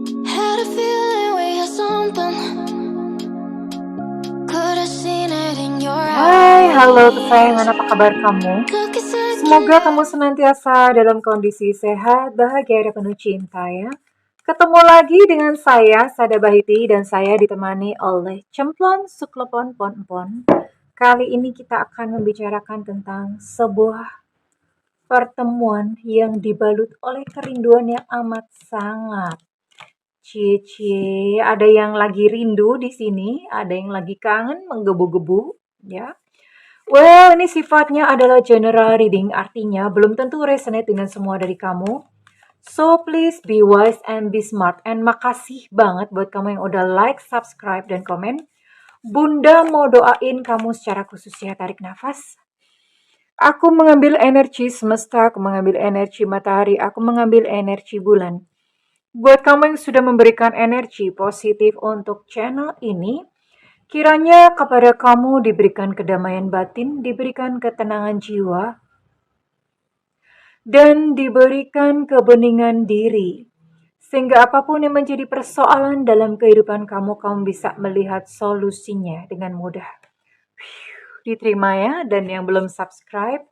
Had a feeling we had something. Could have seen it in your Hai, halo eyes. kesayangan, apa kabar kamu? Look is Semoga kamu senantiasa dalam kondisi sehat, bahagia, dan penuh cinta ya. Ketemu lagi dengan saya, Sada Bahiti, dan saya ditemani oleh Cemplon Suklepon Pon. Kali ini kita akan membicarakan tentang sebuah pertemuan yang dibalut oleh kerinduan yang amat sangat. Cie, ada yang lagi rindu di sini, ada yang lagi kangen menggebu-gebu, ya. Well, ini sifatnya adalah general reading, artinya belum tentu resonate dengan semua dari kamu. So, please be wise and be smart. And makasih banget buat kamu yang udah like, subscribe, dan komen. Bunda mau doain kamu secara khusus ya, tarik nafas. Aku mengambil energi semesta, aku mengambil energi matahari, aku mengambil energi bulan. Buat kamu yang sudah memberikan energi positif untuk channel ini, kiranya kepada kamu diberikan kedamaian batin, diberikan ketenangan jiwa, dan diberikan kebeningan diri. Sehingga apapun yang menjadi persoalan dalam kehidupan kamu, kamu bisa melihat solusinya dengan mudah. Diterima ya, dan yang belum subscribe,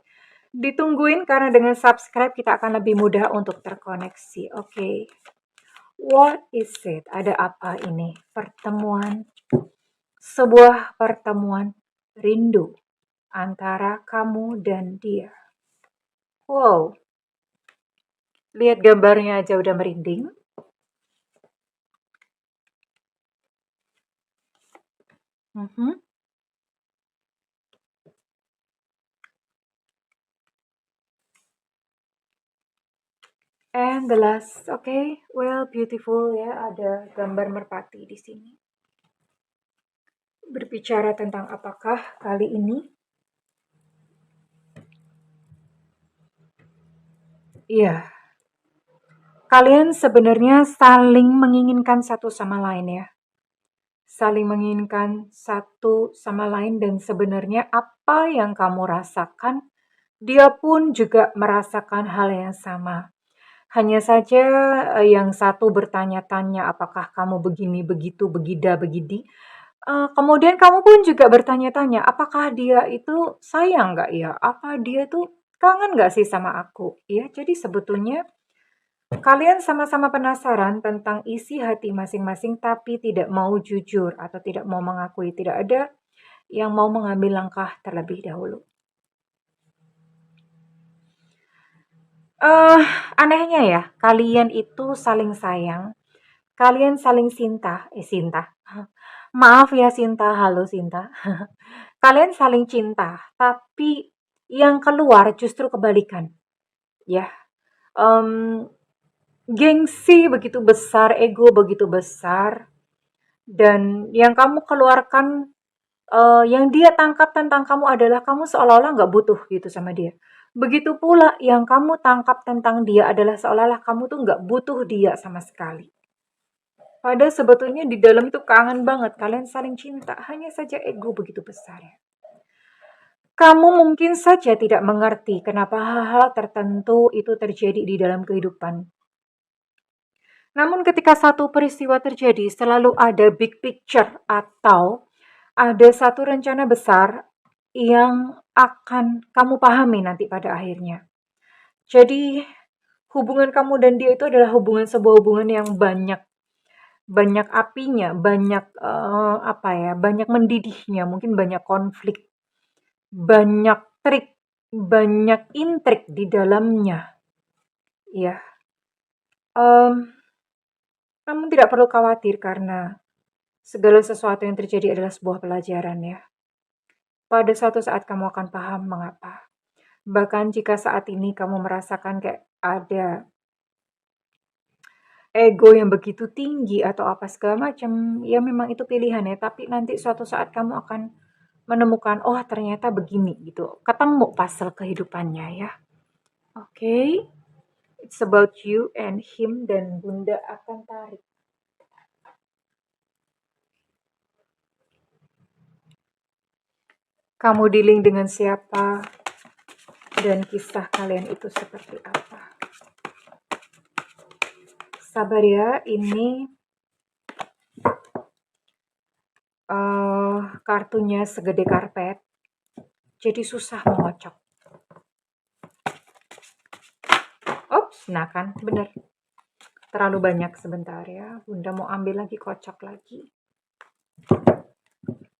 ditungguin karena dengan subscribe kita akan lebih mudah untuk terkoneksi. Oke. What is it? Ada apa ini? Pertemuan. Sebuah pertemuan rindu antara kamu dan dia. Wow. Lihat gambarnya aja udah merinding. And the last, okay, well, beautiful ya, ada gambar merpati di sini. Berbicara tentang apakah kali ini? Iya. Kalian sebenarnya saling menginginkan satu sama lain ya. Saling menginginkan satu sama lain dan sebenarnya apa yang kamu rasakan, dia pun juga merasakan hal yang sama. Hanya saja yang satu bertanya-tanya apakah kamu begini, begitu, begida, begidi. Kemudian kamu pun juga bertanya-tanya, apakah dia itu sayang nggak ya? Apa dia tuh kangen nggak sih sama aku? Ya, jadi sebetulnya kalian sama-sama penasaran tentang isi hati masing-masing, tapi tidak mau jujur atau tidak mau mengakui. Tidak ada yang mau mengambil langkah terlebih dahulu. Anehnya ya, kalian itu saling sayang, kalian saling cinta, Sinta. Maaf ya Sinta, halo Sinta. Kalian saling cinta, tapi yang keluar justru kebalikan. Ya, gengsi begitu besar, ego begitu besar, dan yang kamu keluarkan, yang dia tangkap tentang kamu adalah kamu seolah-olah nggak butuh gitu sama dia. Begitu pula yang kamu tangkap tentang dia adalah seolah-olah kamu tuh nggak butuh dia sama sekali. Padahal sebetulnya di dalam tuh kangen banget, kalian saling cinta, hanya saja ego begitu besar ya. Kamu mungkin saja tidak mengerti kenapa hal-hal tertentu itu terjadi di dalam kehidupan. Namun ketika satu peristiwa terjadi, selalu ada big picture atau ada satu rencana besar yang akan kamu pahami nanti pada akhirnya. Jadi hubungan kamu dan dia itu adalah sebuah hubungan yang banyak apinya, banyak mendidihnya, mungkin banyak konflik, banyak trik, banyak intrik di dalamnya. Ya, namun tidak perlu khawatir karena segala sesuatu yang terjadi adalah sebuah pelajaran ya. Pada suatu saat kamu akan paham mengapa. Bahkan jika saat ini kamu merasakan kayak ada ego yang begitu tinggi atau apa segala macam, ya memang itu pilihan ya. Tapi nanti suatu saat kamu akan menemukan, oh ternyata begini gitu. Ketemu puzzle kehidupannya ya. Oke, it's about you and him dan Bunda akan tarik. Kamu dealing dengan siapa dan kisah kalian itu seperti apa? sabar ya, ini kartunya segede karpet, jadi susah mengocok. Ops, nah kan, bener. Terlalu banyak sebentar ya. Bunda mau ambil lagi, kocok lagi.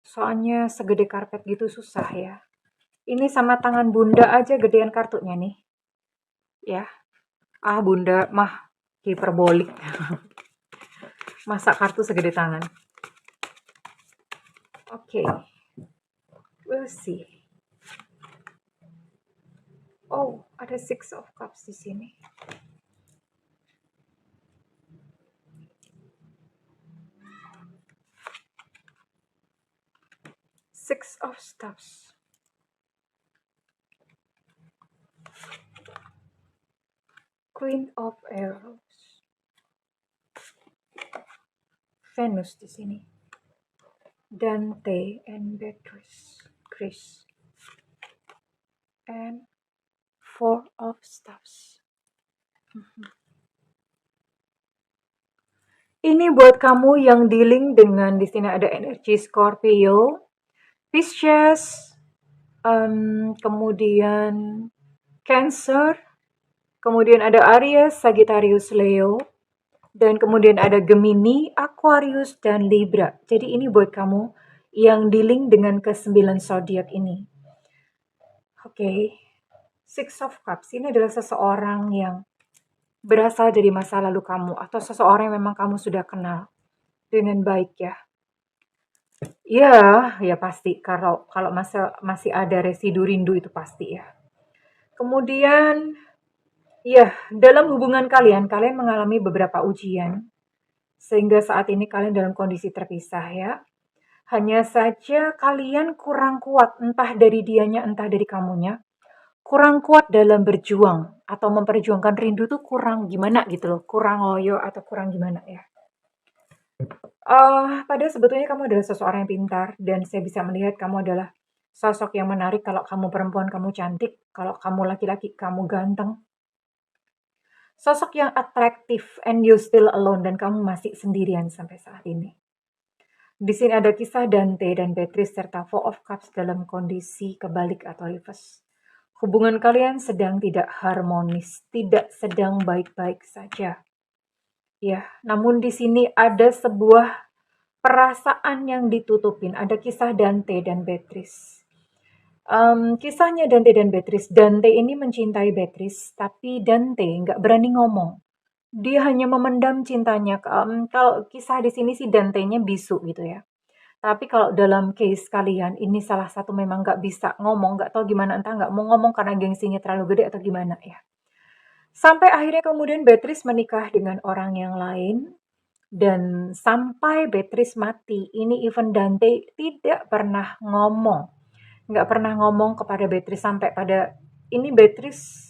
Soalnya segede karpet gitu susah ya. Ini sama tangan Bunda aja gedean kartunya nih. Ya. Bunda mah hiperbolik. Masa kartu segede tangan. Oke. We'll see. Oh, ada Six of Cups di sini. Six of Cups. Queen of Arrows. Venus di sini. Dante and Beatrice. Chris. And Four of Cups. Ini buat kamu yang dealing dengan di sini ada energi Scorpio, Pisces, kemudian Cancer, kemudian ada Aries, Sagittarius, Leo, dan kemudian ada Gemini, Aquarius, dan Libra. Jadi ini buat kamu yang dealing dengan ke-9 zodiak ini. Oke. Six of Cups ini adalah seseorang yang berasal dari masa lalu kamu atau seseorang yang memang kamu sudah kenal dengan baik ya. Ya pasti kalau masih ada residu rindu itu pasti ya. Kemudian ya, dalam hubungan kalian mengalami beberapa ujian sehingga saat ini kalian dalam kondisi terpisah ya. Hanya saja kalian kurang kuat entah dari dianya entah dari kamunya. Kurang kuat dalam berjuang atau memperjuangkan rindu tuh kurang gimana gitu loh, kurang loyo atau kurang gimana ya. Padahal sebetulnya kamu adalah seseorang yang pintar dan saya bisa melihat kamu adalah sosok yang menarik. Kalau kamu perempuan, kamu cantik. Kalau kamu laki-laki, kamu ganteng. Sosok yang atraktif and you still alone dan kamu masih sendirian sampai saat ini. Di sini ada kisah Dante dan Beatrice serta Four of Cups dalam kondisi kebalik atau reverse. Hubungan kalian sedang tidak harmonis, tidak sedang baik-baik saja. Ya, namun di sini ada sebuah perasaan yang ditutupin. Ada kisah Dante dan Beatrice. Kisahnya Dante dan Beatrice. Dante ini mencintai Beatrice, tapi Dante nggak berani ngomong. Dia hanya memendam cintanya. Kalau kisah di sini sih Dante-nya bisu gitu ya. Tapi kalau dalam case kalian, ini salah satu memang nggak bisa ngomong, nggak tahu gimana, entah nggak mau ngomong karena gengsinya terlalu gede atau gimana ya. Sampai akhirnya kemudian Beatrice menikah dengan orang yang lain. Dan sampai Beatrice mati, ini even Dante tidak pernah ngomong. Nggak pernah ngomong kepada Beatrice sampai pada ini Beatrice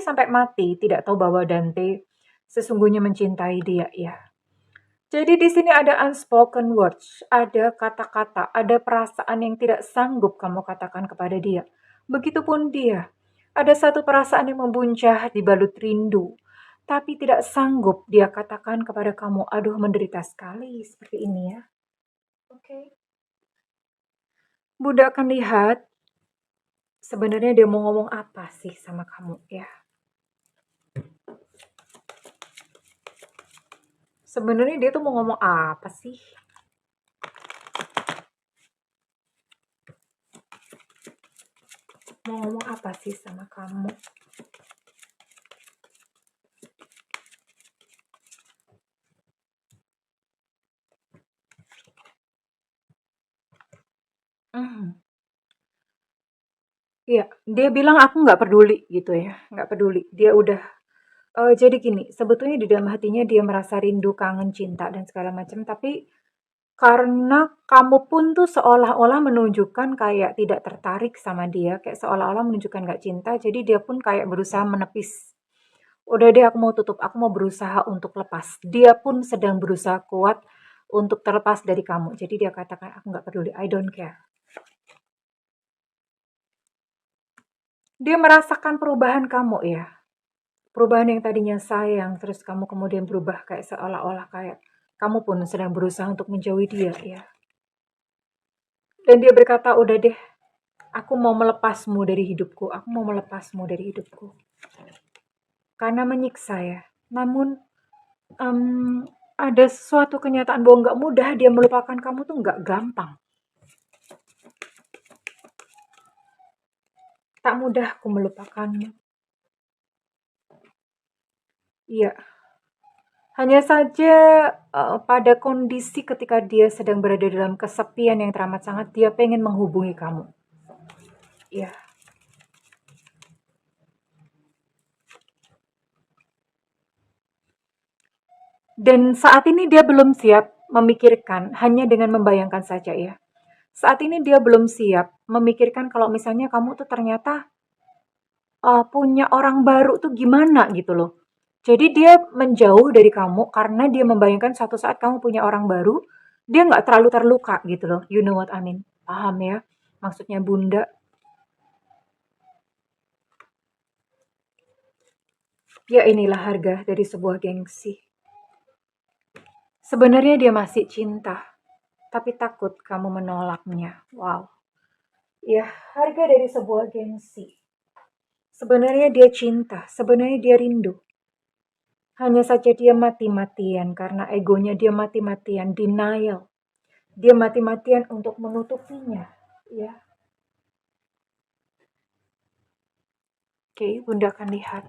sampai mati tidak tahu bahwa Dante sesungguhnya mencintai dia ya. Jadi di sini ada unspoken words, ada kata-kata, ada perasaan yang tidak sanggup kamu katakan kepada dia. Begitupun dia. Ada satu perasaan yang membuncah dibalut rindu, tapi tidak sanggup dia katakan kepada kamu. Aduh, menderita sekali seperti ini ya. Oke. Bunda akan lihat sebenarnya dia mau ngomong apa sih sama kamu ya. Sebenarnya dia tuh mau ngomong apa sih? Mau ngomong apa sih sama kamu? Iya, dia bilang aku nggak peduli gitu ya, nggak peduli. Dia udah jadi gini, sebetulnya di dalam hatinya dia merasa rindu, kangen, cinta dan segala macam, tapi karena kamu pun tuh seolah-olah menunjukkan kayak tidak tertarik sama dia, kayak seolah-olah menunjukkan nggak cinta, jadi dia pun kayak berusaha menepis. Udah deh aku mau tutup, aku mau berusaha untuk lepas. Dia pun sedang berusaha kuat untuk terlepas dari kamu. Jadi dia katakan aku nggak peduli, I don't care. Dia merasakan perubahan kamu ya. Perubahan yang tadinya sayang, terus kamu kemudian berubah kayak seolah-olah kayak kamu pun sedang berusaha untuk menjauhi dia, ya. Dan dia berkata, udah deh, aku mau melepasmu dari hidupku, aku mau melepasmu dari hidupku. Karena menyiksa ya. Namun, ada sesuatu kenyataan bahwa nggak mudah dia melupakan kamu tuh nggak gampang. Tak mudah aku melupakanmu. Iya. Hanya saja pada kondisi ketika dia sedang berada dalam kesepian yang teramat sangat, dia pengen menghubungi kamu. Iya. Dan saat ini dia belum siap memikirkan, hanya dengan membayangkan saja ya. Saat ini dia belum siap memikirkan kalau misalnya kamu tuh ternyata punya orang baru tuh gimana gitu loh. Jadi dia menjauh dari kamu karena dia membayangkan suatu saat kamu punya orang baru, dia nggak terlalu terluka gitu loh. You know what I mean? Paham ya? Maksudnya Bunda. Ya inilah harga dari sebuah gengsi. Sebenarnya dia masih cinta, tapi takut kamu menolaknya. Wow. Ya, harga dari sebuah gengsi. Sebenarnya dia cinta, sebenarnya dia rindu. Hanya saja dia mati-matian karena egonya dia mati-matian, denial. Dia mati-matian untuk menutupinya. Ya. Oke, Bunda akan lihat.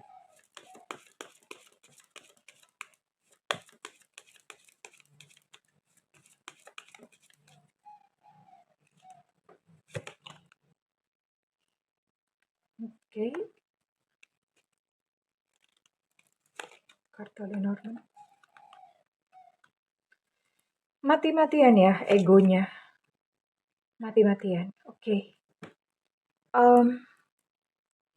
Oke. Kartu Lenormand. Mati-matian ya egonya. Mati-matian. Oke.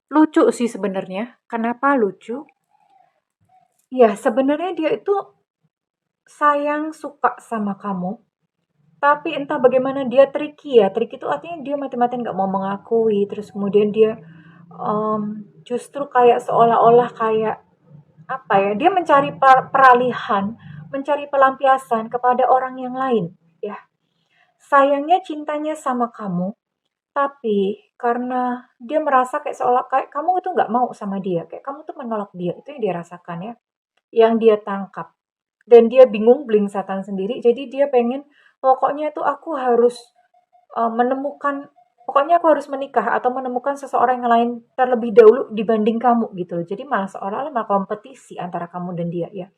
Lucu sih sebenarnya. Kenapa lucu? Ya, sebenarnya dia itu sayang, suka sama kamu. Tapi entah bagaimana dia tricky ya. Tricky itu artinya dia mati-matian gak mau mengakui. Terus kemudian dia justru kayak seolah-olah kayak apa ya, dia mencari peralihan, mencari pelampiasan kepada orang yang lain, ya. Sayangnya cintanya sama kamu, tapi karena dia merasa kayak seolah kayak kamu itu nggak mau sama dia, kayak kamu tuh menolak dia, itu yang dia rasakan ya, yang dia tangkap. Dan dia bingung, belingsatan sendiri, jadi dia pengen, pokoknya tuh aku harus menemukan, pokoknya aku harus menikah atau menemukan seseorang yang lain terlebih dahulu dibanding kamu gitu. Jadi malah seolah-olah malah kompetisi antara kamu dan dia ya.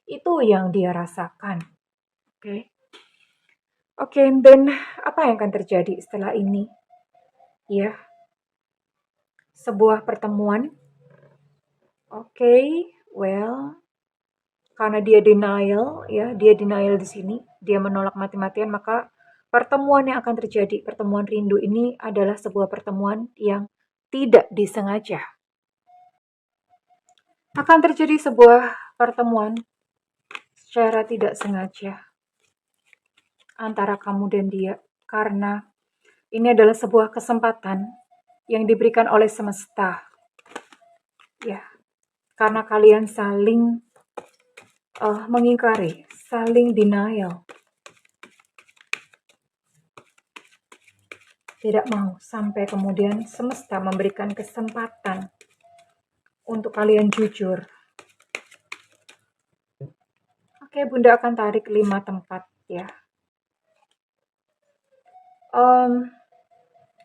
Itu yang dia rasakan. Oke. Oke, dan apa yang akan terjadi setelah ini? Ya, sebuah pertemuan. Oke, well, karena dia denial, ya, dia denial di sini, dia menolak mati-matian, maka pertemuan yang akan terjadi, pertemuan rindu ini adalah sebuah pertemuan yang tidak disengaja. Akan terjadi sebuah pertemuan secara tidak sengaja antara kamu dan dia, karena ini adalah sebuah kesempatan yang diberikan oleh semesta. Ya, karena kalian saling mengingkari, saling denial. Tidak mau sampai kemudian semesta memberikan kesempatan untuk kalian jujur. Oke, Bunda akan tarik 5 tempat ya.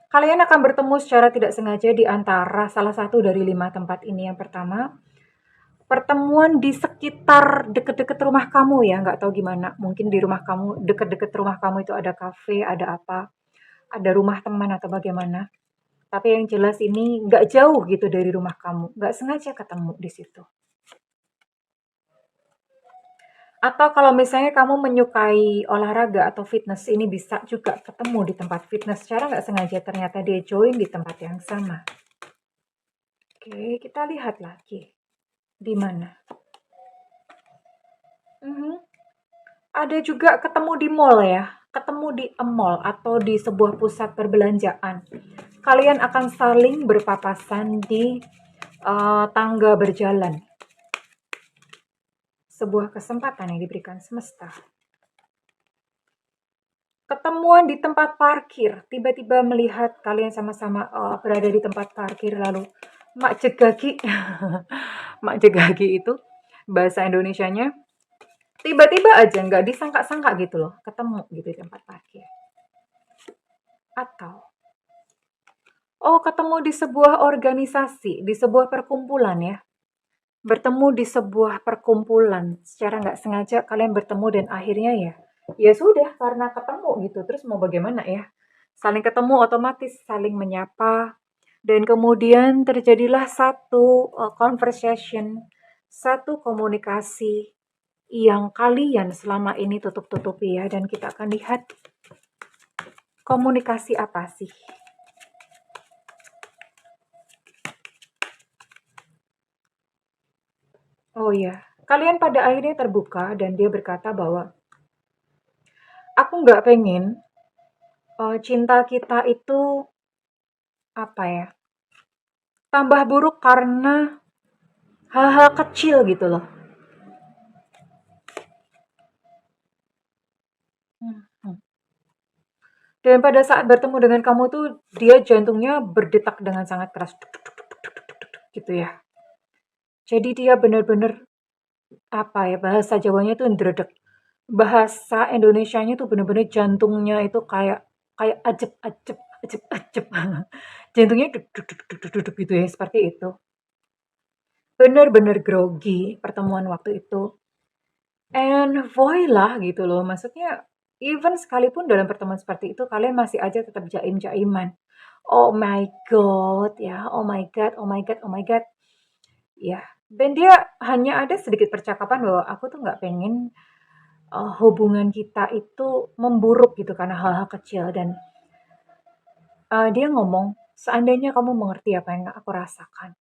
Kalian akan bertemu secara tidak sengaja di antara salah satu dari 5 tempat ini. Yang pertama, pertemuan di sekitar deket-deket rumah kamu ya, nggak tahu gimana. Mungkin di rumah kamu, deket-deket rumah kamu itu ada kafe, ada apa, ada rumah teman atau bagaimana. Tapi yang jelas ini nggak jauh gitu dari rumah kamu, nggak sengaja ketemu di situ. Atau kalau misalnya kamu menyukai olahraga atau fitness, ini bisa juga ketemu di tempat fitness. Secara nggak sengaja ternyata dia join di tempat yang sama. Oke, kita lihat lagi. Di mana? Ada juga ketemu di mall ya. Ketemu di mall atau di sebuah pusat perbelanjaan. Kalian akan saling berpapasan di tangga berjalan. Sebuah kesempatan yang diberikan semesta. Ketemuan di tempat parkir, tiba-tiba melihat kalian sama-sama berada di tempat parkir, lalu mak jegagi, mak jegagi itu bahasa Indonesianya, tiba-tiba aja nggak disangka-sangka gitu loh, ketemu gitu di tempat parkir. Atau, ketemu di sebuah organisasi, di sebuah perkumpulan ya, bertemu di sebuah perkumpulan, secara nggak sengaja kalian bertemu dan akhirnya ya sudah karena ketemu gitu, terus mau bagaimana ya? Saling ketemu otomatis saling menyapa dan kemudian terjadilah satu conversation, satu komunikasi yang kalian selama ini tutup-tutupi ya, dan kita akan lihat komunikasi apa sih. Oh iya, kalian pada akhirnya terbuka dan dia berkata bahwa aku nggak pengen cinta kita itu apa ya, tambah buruk karena hal-hal kecil gitu loh. Hmm. Dan pada saat bertemu dengan kamu tuh dia jantungnya berdetak dengan sangat keras gitu ya. Jadi dia benar-benar apa ya, bahasa Jawanya tuh ndredeg. Bahasa Indonesianya tuh benar-benar jantungnya itu kayak kayak ajep-ajep ajep-ajep. Jantungnya duk duk duk duk duk duk gitu ya, seperti itu. Benar-benar grogi pertemuan waktu itu. And voila gitu loh, maksudnya even sekalipun dalam pertemuan seperti itu kalian masih aja tetap jaim-jaiman. Oh my god ya, oh my god, oh my god, oh my god. Ya, dan dia hanya ada sedikit percakapan bahwa aku tuh nggak pengen hubungan kita itu memburuk gitu karena hal-hal kecil, dan dia ngomong, seandainya kamu mengerti apa yang aku rasakan.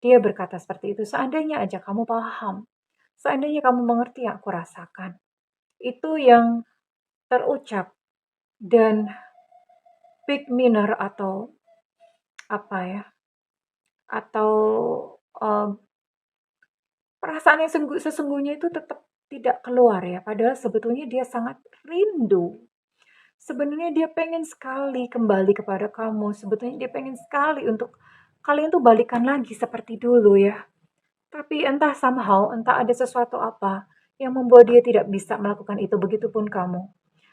Dia berkata seperti itu, seandainya aja kamu paham, seandainya kamu mengerti yang aku rasakan. Itu yang terucap, dan big minor atau apa ya, atau um, perasaan yang sesungguhnya itu tetap tidak keluar ya, padahal sebetulnya dia sangat rindu. Sebenarnya dia pengen sekali kembali kepada kamu, sebetulnya dia pengen sekali untuk kalian tuh balikan lagi seperti dulu ya. Tapi entah somehow, entah ada sesuatu apa yang membuat dia tidak bisa melakukan itu, begitupun kamu.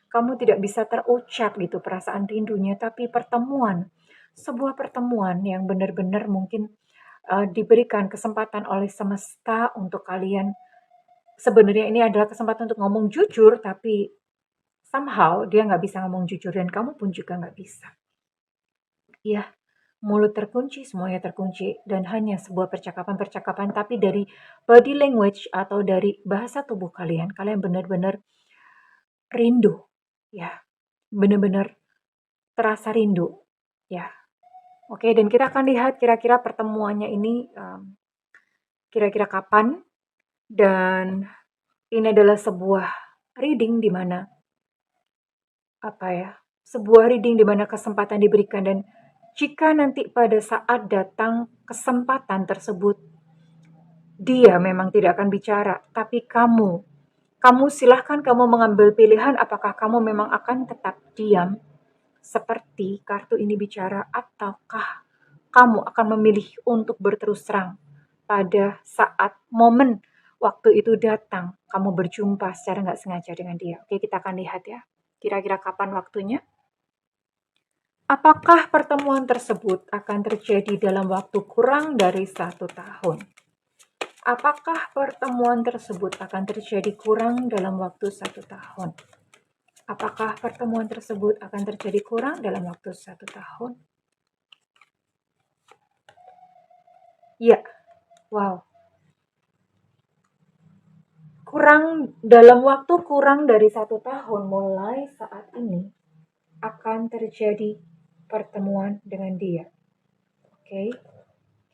Kamu tidak bisa terucap gitu perasaan rindunya, tapi pertemuan, sebuah pertemuan yang benar-benar mungkin diberikan kesempatan oleh semesta untuk kalian. Sebenarnya ini adalah kesempatan untuk ngomong jujur, tapi somehow dia nggak bisa ngomong jujur dan kamu pun juga nggak bisa. Ya, mulut terkunci, semuanya terkunci, dan hanya sebuah percakapan-percakapan, tapi dari body language atau dari bahasa tubuh kalian, kalian benar-benar rindu, ya, benar-benar terasa rindu, ya. Oke, dan kita akan lihat kira-kira pertemuannya ini kira-kira kapan, dan ini adalah sebuah reading di mana apa ya, sebuah reading di mana kesempatan diberikan, dan jika nanti pada saat datang kesempatan tersebut, dia memang tidak akan bicara, tapi kamu silahkan kamu mengambil pilihan apakah kamu memang akan tetap diam seperti kartu ini bicara, ataukah kamu akan memilih untuk berterus terang pada saat momen waktu itu datang, kamu berjumpa secara nggak sengaja dengan dia. Oke, kita akan lihat ya, kira-kira kapan waktunya. Apakah pertemuan tersebut akan terjadi dalam waktu kurang dari 1 tahun? Apakah pertemuan tersebut akan terjadi kurang dalam waktu 1 tahun? Apakah pertemuan tersebut akan terjadi kurang dalam waktu 1 tahun? Ya, wow. Dalam waktu kurang dari 1 tahun mulai saat ini akan terjadi pertemuan dengan dia. Oke,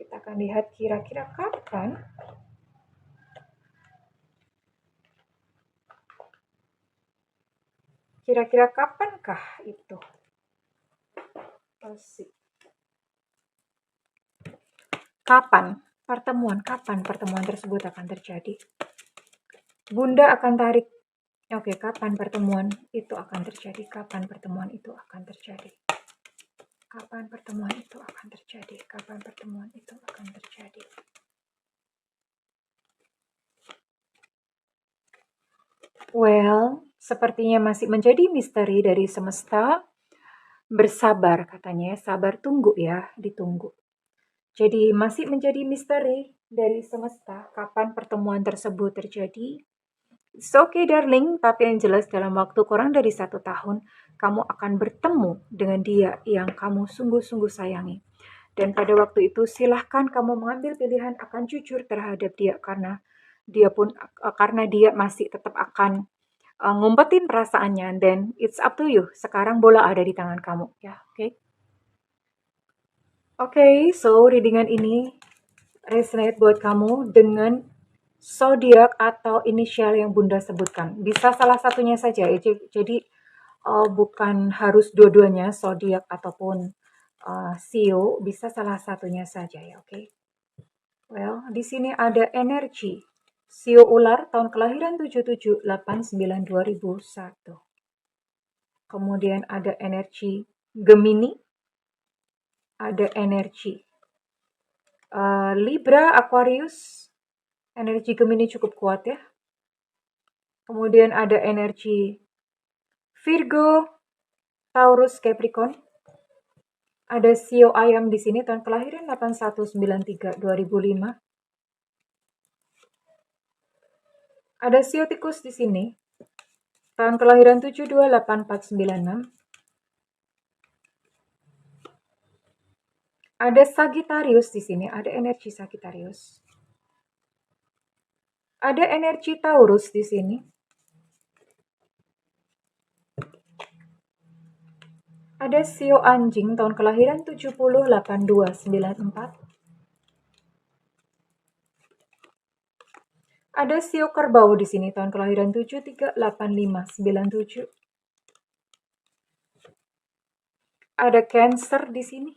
kita akan lihat kira-kira kapan. Kira-kira kapankah itu? Asik. Kapan pertemuan tersebut akan terjadi? Bunda akan tarik. Oke, kapan pertemuan itu akan terjadi? Kapan pertemuan itu akan terjadi? Kapan pertemuan itu akan terjadi? Kapan pertemuan itu akan terjadi? Well, sepertinya masih menjadi misteri dari semesta. Bersabar katanya, sabar tunggu ya, ditunggu. Jadi masih menjadi misteri dari semesta kapan pertemuan tersebut terjadi. It's okay darling, tapi yang jelas dalam waktu kurang dari 1 tahun, kamu akan bertemu dengan dia yang kamu sungguh-sungguh sayangi. Dan pada waktu itu silahkan kamu mengambil pilihan akan jujur terhadap dia karena dia masih tetap akan ngumpetin perasaannya, dan it's up to you. Sekarang bola ada di tangan kamu ya, oke? Oke, so readingan ini resonate buat kamu dengan zodiak atau inisial yang Bunda sebutkan. Bisa salah satunya saja, jadi bukan harus dua-duanya zodiak ataupun sio, bisa salah satunya saja ya, oke? Well, di sini ada energi sio ular tahun kelahiran 7789-2001. Kemudian ada energi Gemini, ada energi Libra, Aquarius. Energi Gemini cukup kuat ya. Kemudian ada energi Virgo, Taurus, Capricorn. Ada sio ayam di sini tahun kelahiran 8193-2005. Ada sio tikus di sini tahun kelahiran 728496. Ada Sagittarius di sini, ada energi Sagittarius. Ada energi Taurus di sini. Ada sio anjing tahun kelahiran 708294. Ada sio kerbau di sini tahun kelahiran 738597. Ada Cancer di sini.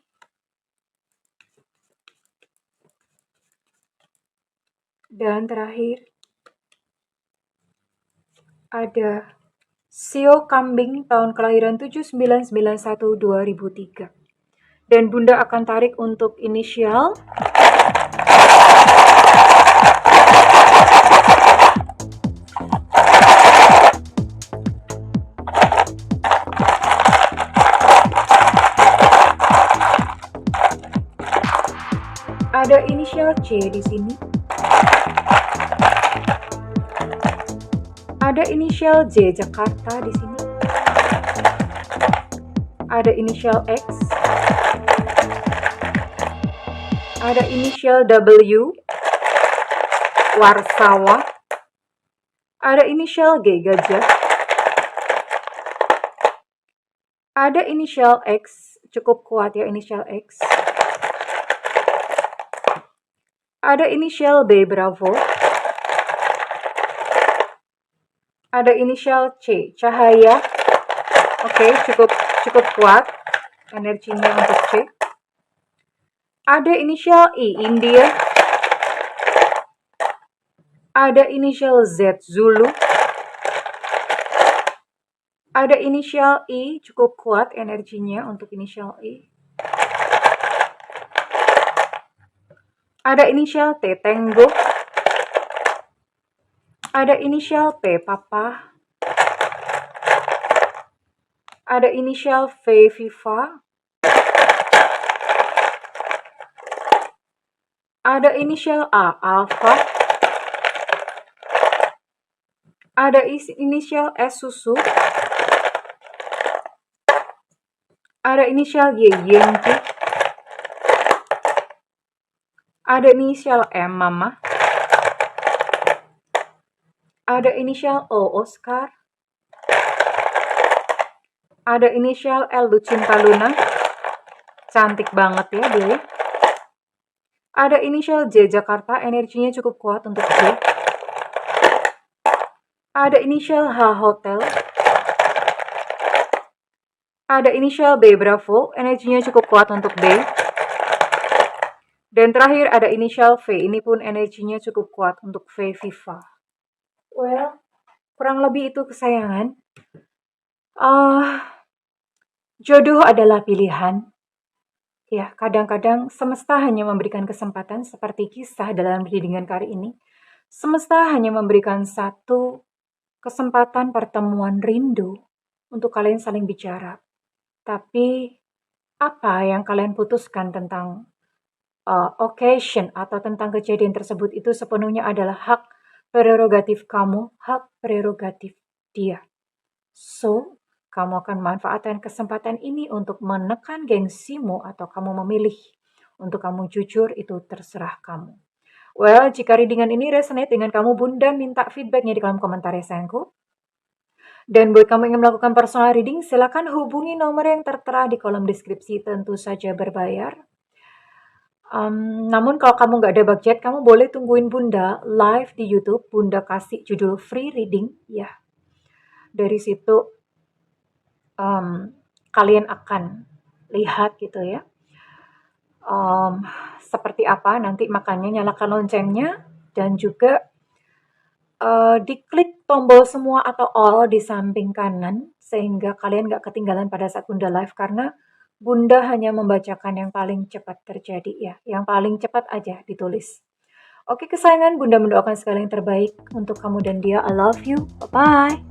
Dan terakhir ada sio kambing tahun kelahiran 7991-2003. Dan Bunda akan tarik untuk inisial. Ada inisial C di sini. Ada inisial J Jakarta di sini. Ada inisial X. Ada inisial W Warsawa. Ada inisial G Gajah. Ada inisial X, cukup kuat ya inisial X. Ada inisial B Bravo. Ada inisial C Cahaya. Oke, cukup kuat energinya untuk C. Ada inisial I India. Ada inisial Z Zulu. Ada inisial I, cukup kuat energinya untuk inisial I. Ada inisial T Tango. Ada inisial P Papa. Ada inisial V Viva. Ada inisial A Alpha. Ada inisial S Susu. Ada inisial Y Yankee. Ada inisial M Mama. Ada inisial O Oscar. Ada inisial L Lucinta Luna. Cantik banget ya dia. Ada inisial J Jakarta, energinya cukup kuat untuk J. Ada inisial H Hotel. Ada inisial B Bravo, energinya cukup kuat untuk B. Dan terakhir ada inisial V, ini pun energinya cukup kuat untuk V Viva. Well, kurang lebih itu kesayangan. Jodoh adalah pilihan. Ya, kadang-kadang semesta hanya memberikan kesempatan seperti kisah dalam readingan kali ini. Semesta hanya memberikan satu kesempatan pertemuan rindu untuk kalian saling bicara. Tapi apa yang kalian putuskan tentang occasion atau tentang kejadian tersebut itu sepenuhnya adalah hak prerogatif kamu, hak prerogatif dia. So, kamu akan manfaatkan kesempatan ini untuk menekan gengsimu atau kamu memilih untuk kamu jujur, itu terserah kamu. Well, jika readingan ini resonate dengan kamu, Bunda minta feedbacknya di kolom komentar ya sayangku. Dan buat kamu yang ingin melakukan personal reading, silakan hubungi nomor yang tertera di kolom deskripsi, tentu saja berbayar. Namun kalau kamu nggak ada budget, kamu boleh tungguin Bunda live di YouTube. Bunda kasih judul free reading, ya. Dari situ kalian akan lihat gitu ya. Seperti apa nanti, makanya nyalakan loncengnya dan juga diklik tombol semua atau all di samping kanan sehingga kalian nggak ketinggalan pada saat Bunda live, karena Bunda hanya membacakan yang paling cepat terjadi ya, yang paling cepat aja ditulis. Oke kesayangan, Bunda mendoakan segala yang terbaik untuk kamu dan dia. I love you. Bye-bye.